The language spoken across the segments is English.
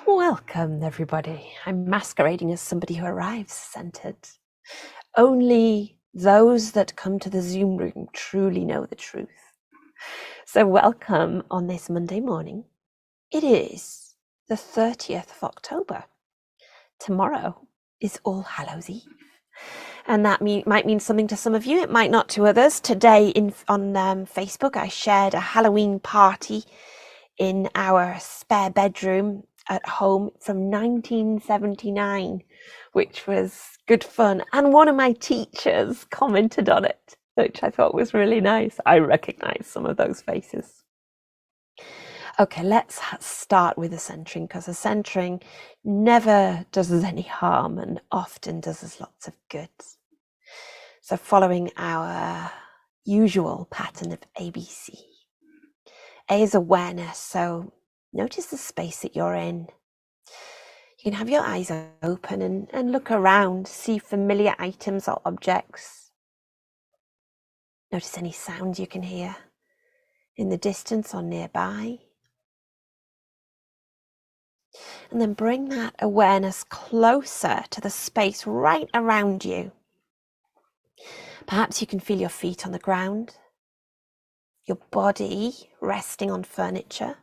Welcome everybody. I'm masquerading as somebody who arrives centered. Only those that come to the Zoom room truly know the truth. So welcome on this Monday morning. It is the 30th of October. Tomorrow is All Hallows Eve. And that might mean something to some of you, it might not to others. Today on Facebook, I shared a Halloween party in our spare bedroom at home from 1979, which was good fun. And one of my teachers commented on it, which I thought was really nice. I recognize some of those faces. Okay, let's start with the centering, because the centering never does us any harm and often does us lots of good. So following our usual pattern of ABC. A is awareness, so notice the space that you're in. You can have your eyes open and look around, see familiar items or objects. Notice any sounds you can hear in the distance or nearby. And then bring that awareness closer to the space right around you. Perhaps you can feel your feet on the ground, your body resting on furniture.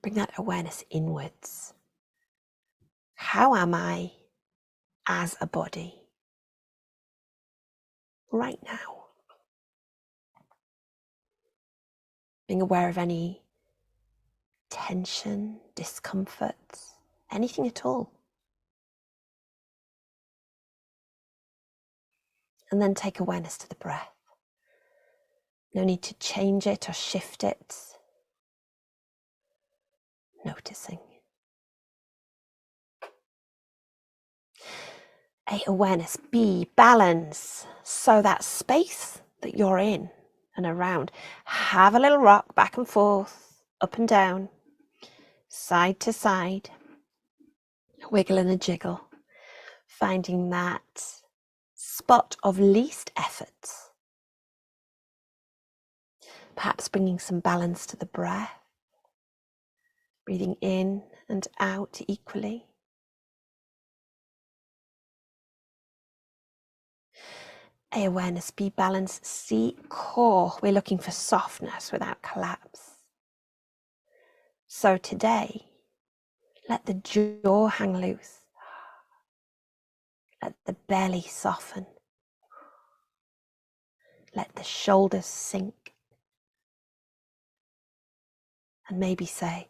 Bring that awareness inwards. How am I as a body right now? Being aware of any tension, discomfort, anything at all. And then take awareness to the breath. No need to change it or shift it. Noticing. A, awareness. B, balance. So that space that you're in and around, have a little rock back and forth, up and down, side to side, a wiggle and a jiggle, finding that spot of least effort. Perhaps bringing some balance to the breath, breathing in and out equally. A, awareness. B, balance. C, core. We're looking for softness without collapse. So today, let the jaw hang loose. Let the belly soften. Let the shoulders sink. And maybe say,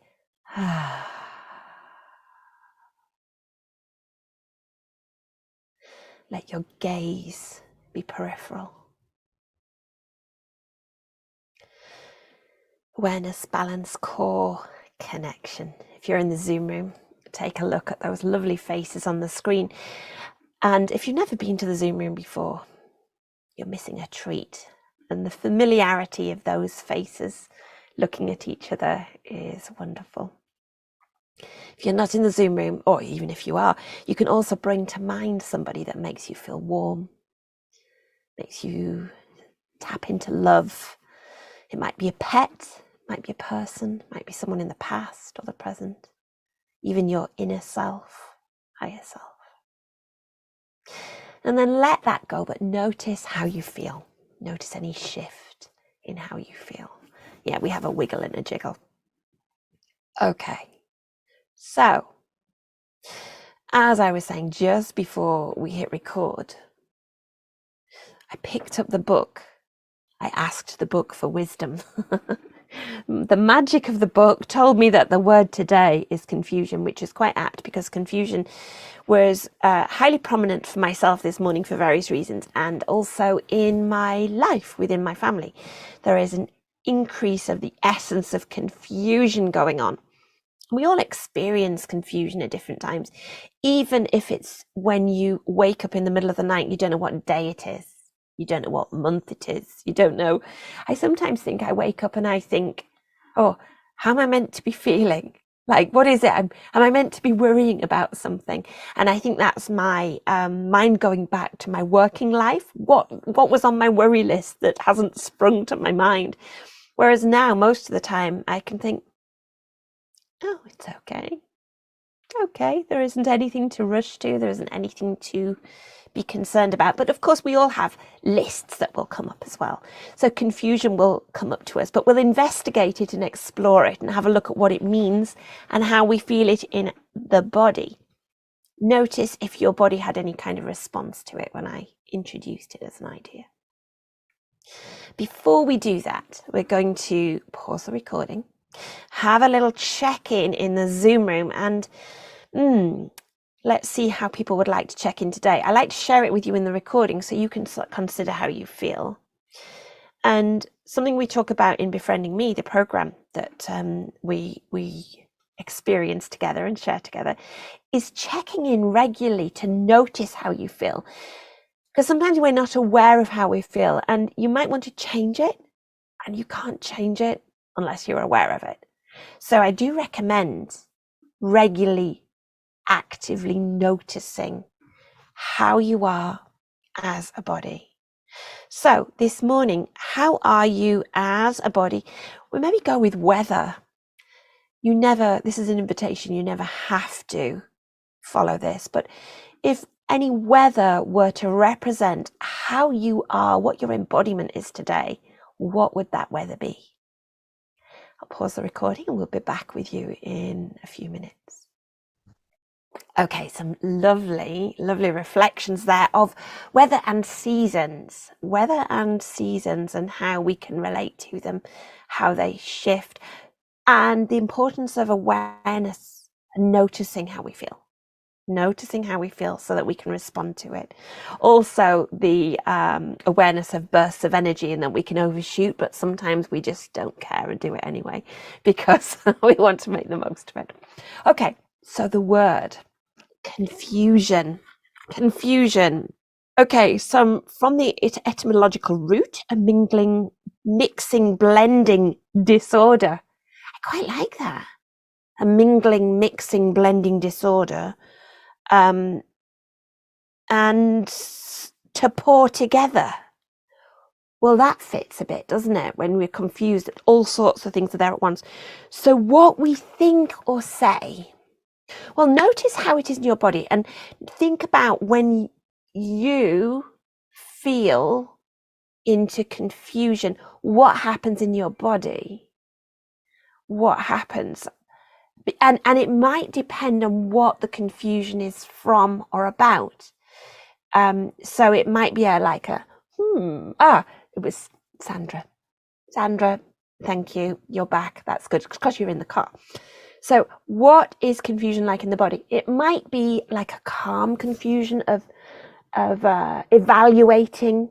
Let your gaze be peripheral. Awareness, balance, core, connection. If you're in the Zoom room, take a look at those lovely faces on the screen. And if you've never been to the Zoom room before, you're missing a treat. And the familiarity of those faces looking at each other is wonderful. If you're not in the Zoom room, or even if you are, you can also bring to mind somebody that makes you feel warm, makes you tap into love. It might be a pet, might be a person, might be someone in the past or the present, even your inner self, higher self. And then let that go, but notice how you feel. Notice any shift in how you feel. Yeah, we have a wiggle and a jiggle. Okay, so as I was saying just before we hit record, I picked up the book. I asked the book for wisdom. The magic of the book told me that the word today is confusion, which is quite apt because confusion was highly prominent for myself this morning for various reasons, and also in my life within my family. There is an increase of the essence of confusion going on. We all experience confusion at different times, even if it's when you wake up in the middle of the night and you don't know what day it is. You don't know what month it is. You don't know. I sometimes think I wake up and I think, oh, how am I meant to be feeling? Like, what is it? Am I meant to be worrying about something? And I think that's my mind going back to my working life. What was on my worry list that hasn't sprung to my mind? Whereas now, most of the time, I can think, oh, it's okay. Okay, there isn't anything to rush to. There isn't anything to be concerned about. But of course, we all have lists that will come up as well. So confusion will come up to us, but we'll investigate it and explore it and have a look at what it means and how we feel it in the body. Notice if your body had any kind of response to it when I introduced it as an idea. Before we do that, we're going to pause the recording, have a little check-in in the Zoom room, and let's see how people would like to check in today. I like to share it with you in the recording so you can consider how you feel. And something we talk about in Befriending Me, the program that we experience together and share together, is checking in regularly to notice how you feel. Because sometimes we're not aware of how we feel, and you might want to change it, and you can't change it unless you're aware of it. So I do recommend regularly, actively noticing how you are as a body. So this morning, how are you as a body? We maybe go with weather. This is an invitation, you never have to follow this, but if any weather were to represent how you are, what your embodiment is today, what would that weather be? I'll pause the recording and we'll be back with you in a few minutes. Okay, some lovely, lovely reflections there of weather and seasons and how we can relate to them, how they shift, and the importance of awareness and noticing how we feel so that we can respond to it. Also, the awareness of bursts of energy and that we can overshoot, but sometimes we just don't care and do it anyway because we want to make the most of it. Okay, so the word confusion. Okay, so from the etymological root, a mingling, mixing, blending disorder. I quite like that. A mingling, mixing, blending disorder. And to pour together. Well, that fits a bit, doesn't it? When we're confused, all sorts of things are there at once. So what we think or say, well, notice how it is in your body and think about when you feel into confusion, what happens in your body? What happens? And it might depend on what the confusion is from or about. So it might be it was Sandra. Sandra, thank you. You're back. That's good because you're in the car. So what is confusion like in the body? It might be like a calm confusion of evaluating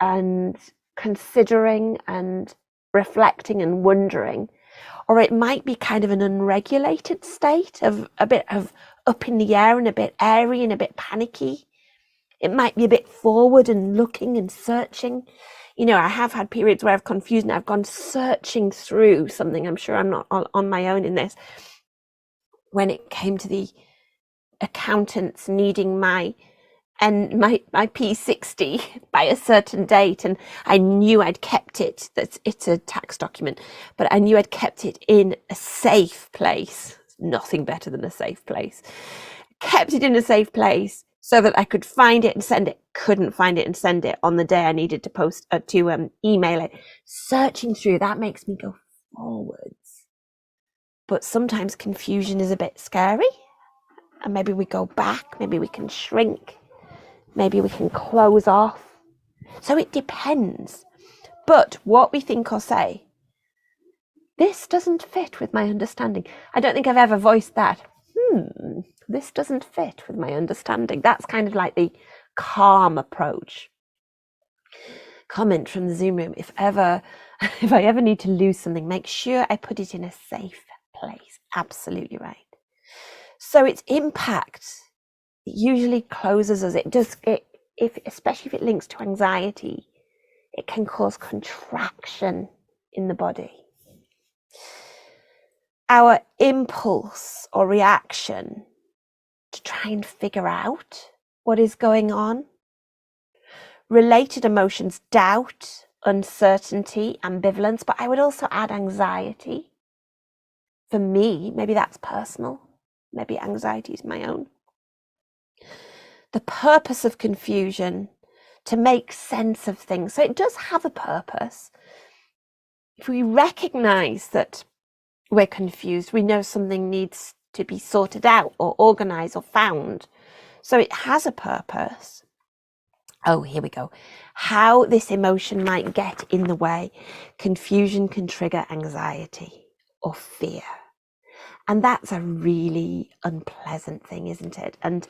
and considering and reflecting and wondering. Or it might be kind of an unregulated state of a bit of up in the air and a bit airy and a bit panicky. It might be a bit forward and looking and searching. You know, I have had periods where I've confused and I've gone searching through something. I'm sure I'm not on my own in this. When it came to the accountants needing my P60 by a certain date, and I knew I'd kept it. It's a tax document, but I knew I'd kept it in a safe place. Nothing better than a safe place. Kept it in a safe place so that I could find it and send it. Couldn't find it and send it on the day I needed to post to email it. Searching through that makes me go forwards. But sometimes confusion is a bit scary, and maybe we go back. Maybe we can shrink. Maybe we can close off. So it depends. But what we think or say, this doesn't fit with my understanding. I don't think I've ever voiced that. This doesn't fit with my understanding. That's kind of like the calm approach. Comment from the Zoom room. If I ever need to lose something, make sure I put it in a safe place. Absolutely right. So its impact usually closes us. Especially if it links to anxiety, it can cause contraction in the body. Our impulse or reaction to try and figure out what is going on. Related emotions, doubt, uncertainty, ambivalence, but I would also add anxiety. For me, maybe that's personal. Maybe anxiety is my own. The purpose of confusion, to make sense of things. So it does have a purpose. If we recognize that we're confused, we know something needs to be sorted out or organized or found. So it has a purpose. Oh, here we go. How this emotion might get in the way. Confusion can trigger anxiety or fear. And that's a really unpleasant thing, isn't it? And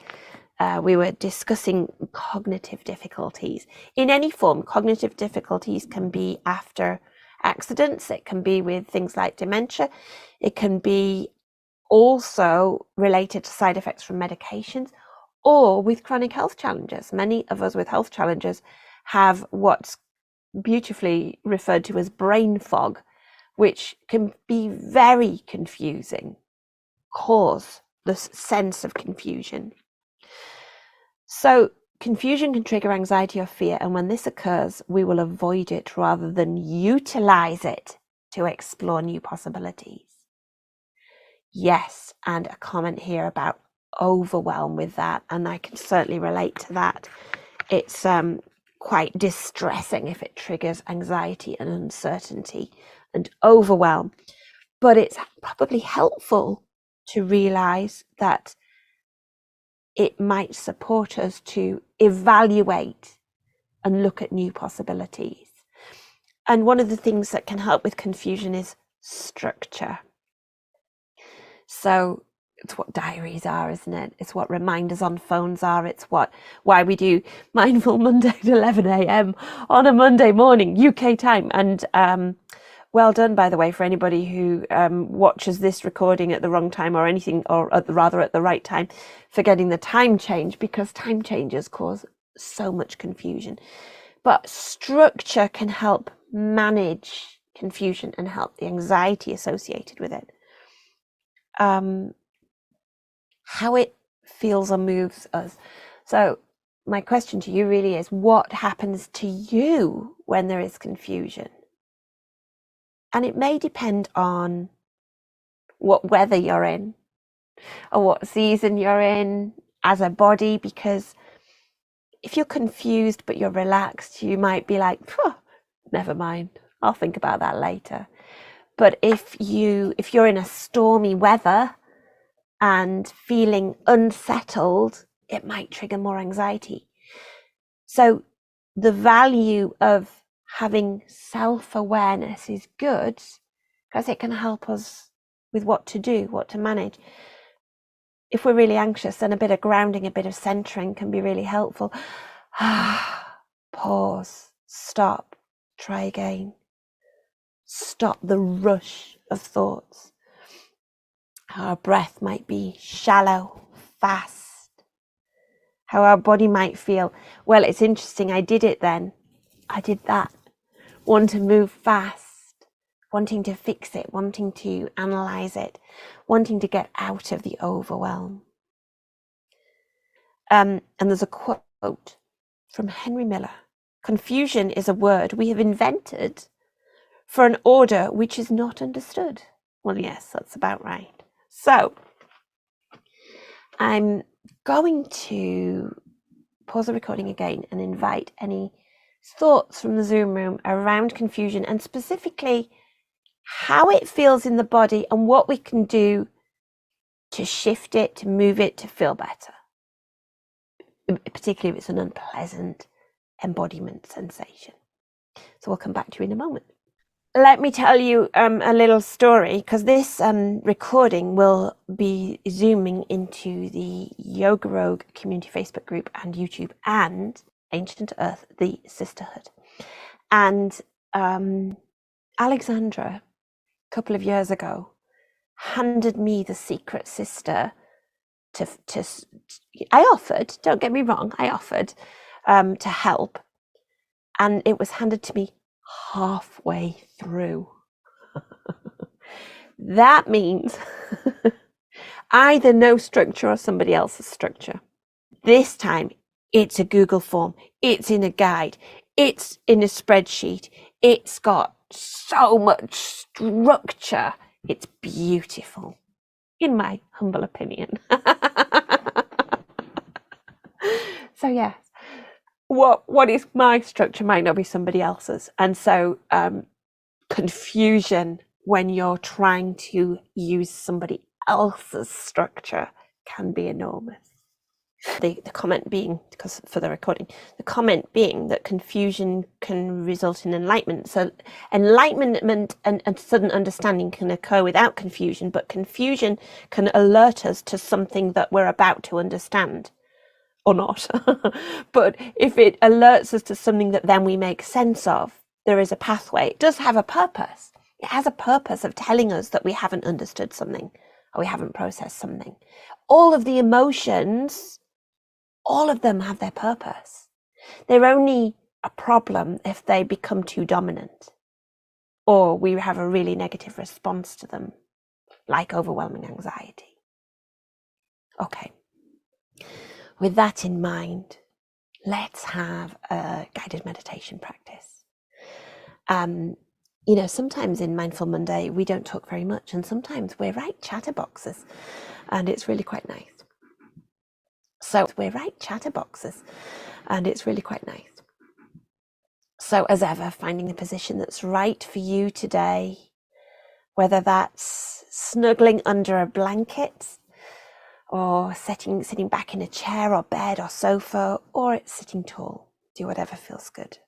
we were discussing cognitive difficulties. In any form, cognitive difficulties can be after accidents. It can be with things like dementia. It can be also related to side effects from medications or with chronic health challenges. Many of us with health challenges have what's beautifully referred to as brain fog, which can be very confusing, cause this sense of confusion. So confusion can trigger anxiety or fear, and when this occurs, we will avoid it rather than utilize it to explore new possibilities. Yes, and a comment here about overwhelm with that, and I can certainly relate to that. It's quite distressing if it triggers anxiety and uncertainty and overwhelm, but it's probably helpful to realize that it might support us to evaluate and look at new possibilities. And one of the things that can help with confusion is structure. So it's what diaries are, isn't it? It's what reminders on phones are. It's why we do Mindful Monday at 11 a.m. on a Monday morning, UK time. And well done, by the way, for anybody who watches this recording at the wrong time or anything, or rather at the right time, for getting the time change, because time changes cause so much confusion. But structure can help manage confusion and help the anxiety associated with it. How it feels or moves us. So my question to you really is, what happens to you when there is confusion? And it may depend on what weather you're in or what season you're in as a body, because if you're confused but you're relaxed, you might be like, never mind, I'll think about that later. But if you're in a stormy weather and feeling unsettled, it might trigger more anxiety. So the value of having self-awareness is good, because it can help us with what to do, what to manage. If we're really anxious, then a bit of grounding, a bit of centering can be really helpful. Pause, stop, try again. Stop the rush of thoughts. How our breath might be shallow, fast. How our body might feel. Well, it's interesting, I did it then. I did that. Want to move fast, wanting to fix it, wanting to analyze it, wanting to get out of the overwhelm. And there's a quote from Henry Miller. Confusion is a word we have invented for an order which is not understood. Well, yes, that's about right. So I'm going to pause the recording again and invite any thoughts from the Zoom room around confusion, and specifically how it feels in the body and what we can do to shift it, to move it, to feel better, particularly if it's an unpleasant embodiment sensation. So we'll come back to you in a moment. Let me tell you a little story, because this recording will be zooming into the Yoga Rogue community Facebook group and YouTube and Ancient Earth, the Sisterhood. And Alexandra, a couple of years ago, handed me the Secret Sister I offered, don't get me wrong, I offered to help, and it was handed to me halfway through. That means either no structure or somebody else's structure. This time it's a Google form, it's in a guide, It's in a spreadsheet. It's got so much structure. It's beautiful, in my humble opinion. So yes, what is my structure might not be somebody else's. And so confusion when you're trying to use somebody else's structure can be enormous. The comment being, because for the recording, the comment being that confusion can result in enlightenment. So enlightenment and sudden understanding can occur without confusion, but confusion can alert us to something that we're about to understand. Or not. But if it alerts us to something that then we make sense of, there is a pathway. It does have a purpose. It has a purpose of telling us that we haven't understood something or we haven't processed something. All of the emotions, all of them have their purpose. They're only a problem if they become too dominant or we have a really negative response to them, like overwhelming anxiety. Okay. With that in mind, let's have a guided meditation practice. Sometimes in Mindful Monday, we don't talk very much, and sometimes we're chatterboxes, and it's really quite nice. So as ever, finding the position that's right for you today, whether that's snuggling under a blanket, or sitting back in a chair or bed or sofa, or it's sitting tall. Do whatever feels good.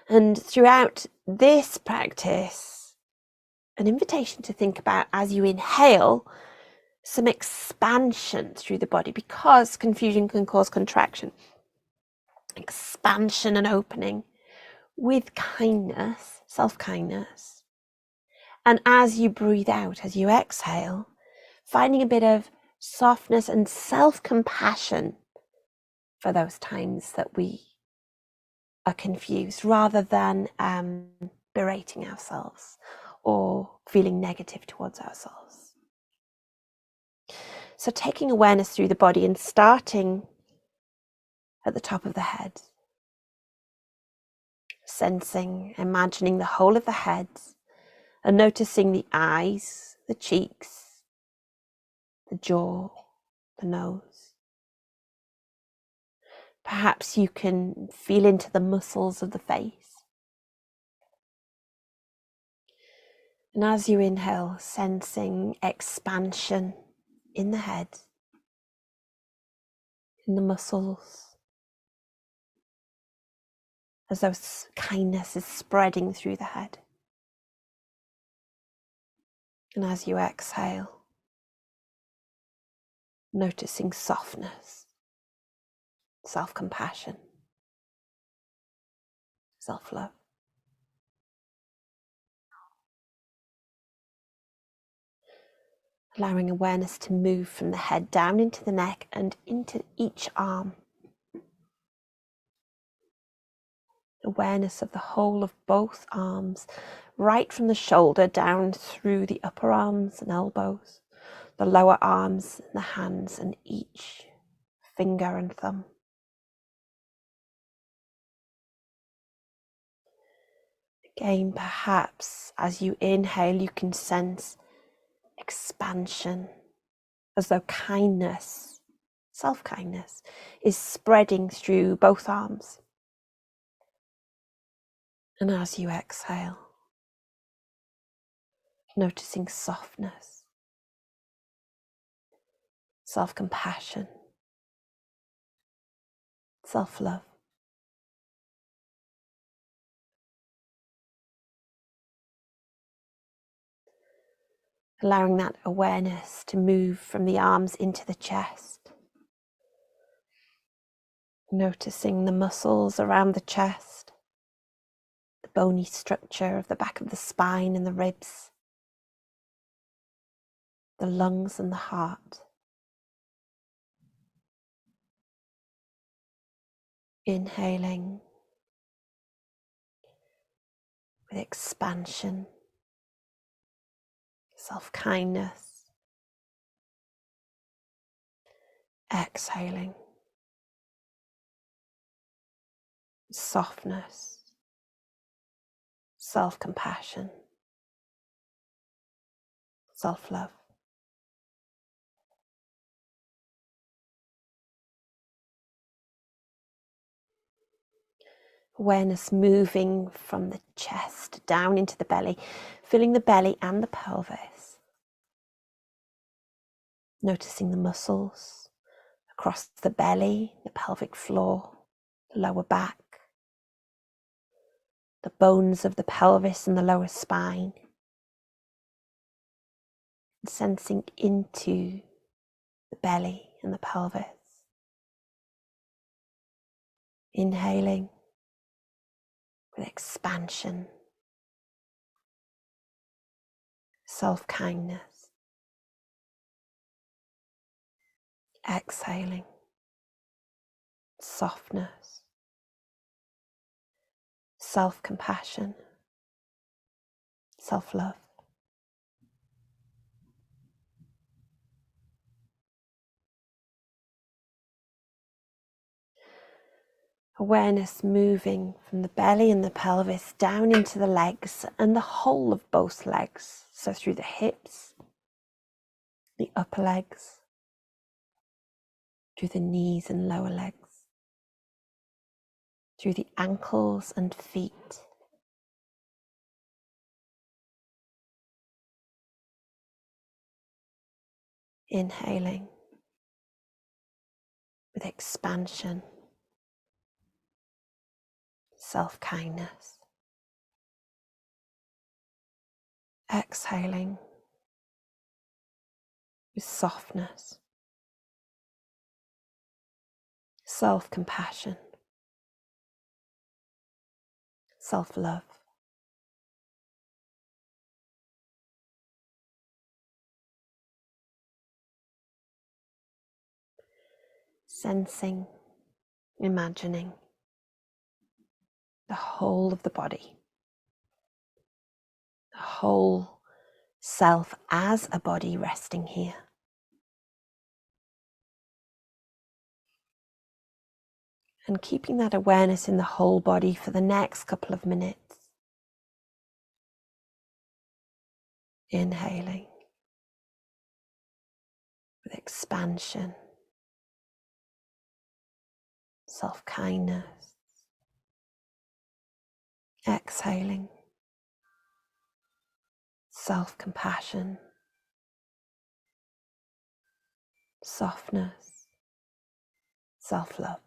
And throughout this practice, an invitation to think about, as you inhale, some expansion through the body, because confusion can cause contraction. Expansion and opening with kindness, self-kindness. And as you breathe out, as you exhale, finding a bit of softness and self-compassion for those times that we are confused, rather than berating ourselves or feeling negative towards ourselves. So taking awareness through the body and starting at the top of the head, sensing, imagining the whole of the head and noticing the eyes, the cheeks, the jaw, the nose. Perhaps you can feel into the muscles of the face. And as you inhale, sensing expansion in the head, in the muscles, as though kindness is spreading through the head. And as you exhale, noticing softness, self-compassion, self-love. Allowing awareness to move from the head down into the neck and into each arm. Awareness of the whole of both arms, right from the shoulder down through the upper arms and elbows, the lower arms, the hands, and each finger and thumb. Again, perhaps as you inhale, you can sense expansion, as though kindness, self-kindness, is spreading through both arms. And as you exhale, noticing softness, self-compassion, self-love. Allowing that awareness to move from the arms into the chest. Noticing the muscles around the chest, the bony structure of the back of the spine and the ribs, the lungs and the heart. Inhaling with expansion, self-kindness. Exhaling softness, self-compassion, self-love. Awareness moving from the chest down into the belly, filling the belly and the pelvis. Noticing the muscles across the belly, the pelvic floor, the lower back, the bones of the pelvis and the lower spine. And sensing into the belly and the pelvis. Inhaling with expansion, self-kindness. Exhaling, softness, self-compassion, self-love. Awareness moving from the belly and the pelvis down into the legs and the whole of both legs. So through the hips, the upper legs, through the knees and lower legs, through the ankles and feet. Inhaling with expansion, self-kindness. Exhaling with softness, self-compassion, self-love. Sensing, imagining the whole of the body, the whole self as a body resting here. And keeping that awareness in the whole body for the next couple of minutes. Inhaling with expansion, self-kindness. Exhaling, self-compassion, softness, self-love.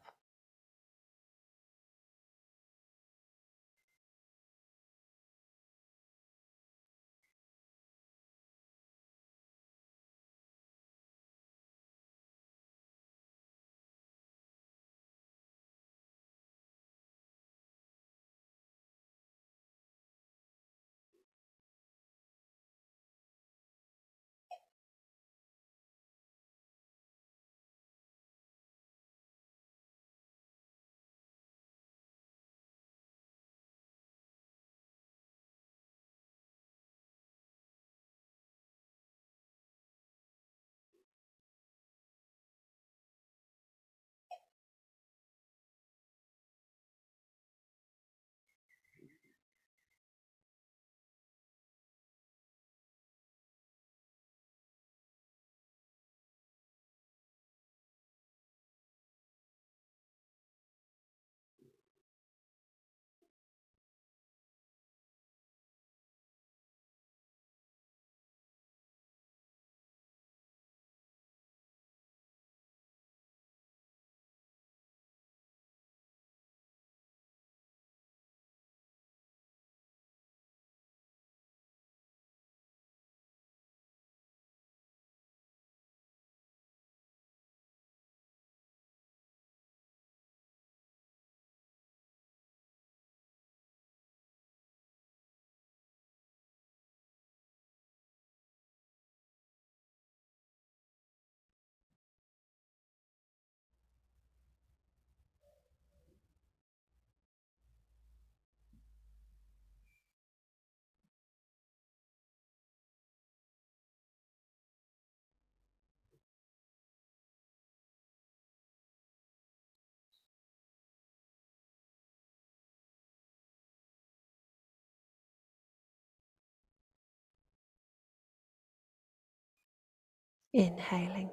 Inhaling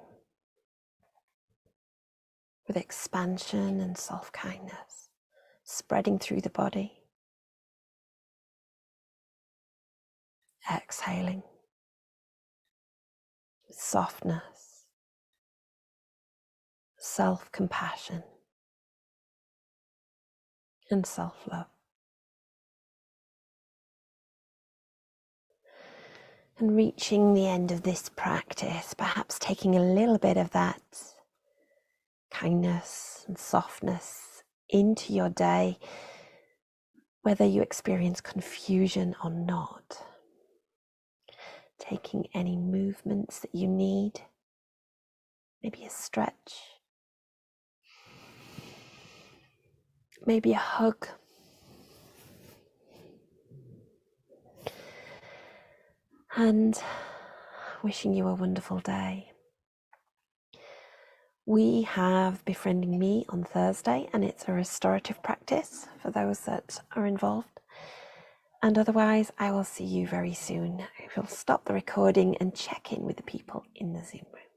with expansion and self-kindness spreading through the body. Exhaling with softness, self-compassion, and self-love. And reaching the end of this practice, perhaps taking a little bit of that kindness and softness into your day, whether you experience confusion or not. Taking any movements that you need, maybe a stretch, maybe a hug. And wishing you a wonderful day. We have Befriending Me on Thursday, and it's a restorative practice for those that are involved. And otherwise, I will see you very soon. I will stop the recording and check in with the people in the Zoom room.